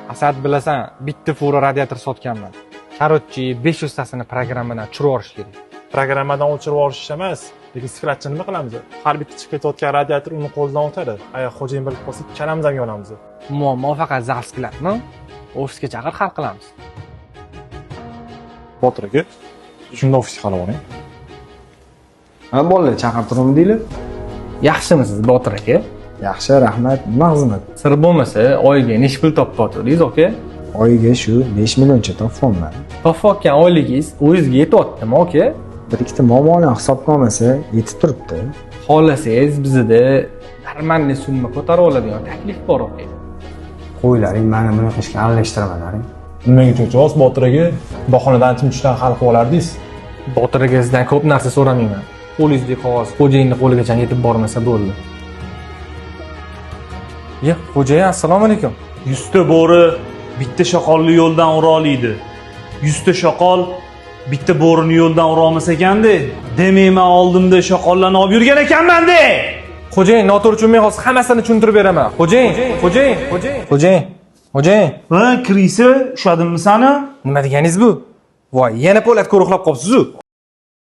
Asad bilasan, bitta fura radiator sotganman. Korotchi 500 tasini programmadan tushirib yuborish kerak. Programmadan o'chirib yuborish emas, lekin sifratchi nima qilamiz? Har bitta chiqib ketayotgan radiator uni qo'lidan o'tadi. Agar xo'jayin bilib qolsa, kalamiz ham yonamiz. Muammo faqat zavsklarmi? Ofisga chaqir hal qilamiz. Botir aka, shunda ofisga qolib oling. Ha, bolalar chaqirtirdim deylar. Yaxshimisiz, Botir aka? Yaxshi, rahmat. Nima xizmat? Sir bo'lmasa, oyiga necha pul topib aka? Oyiga shu 5 millioncha topganman. Topayotgan oyligingiz o'zingizga yetyaptimi, aka? Bir ikkita muammoni hisobnomasi yetib turibdi. Xohlasangiz bizda darmonli summa ko'tarib oladigan taklif bor, aka. Qo'ylaring, meni bunaqa ishga aralashtirmalaring. Nimaga cho'chasiz Botir aka? Bahonadan tinchdan hal qilib olardingiz. Botir aka sizdan ko'p narsa so'ramayman. Qo'lingizdagi qog'oz xo'jayinning qo'ligacha yetib bormasa bo'ldi. Ya, xo'jayin, assalomu alaykum. 100 ta bo'ri bitta shoqolni yo'ldan ura oladi. 100 ta shoqol bitta bo'rini yo'ldan ura olmasa ekanda, demayman oldimda shoqollarni olib yurgan ekanman-da. Xo'jayin, noto'g'ri tushunmay qolsa hammasini tushuntirib beraman. Xo'jayin. Ha, kirisi, ushadimmi sani? Nima deganingiz bu? Voy, yana po'lat ko'riqlab qolibsiz-ku.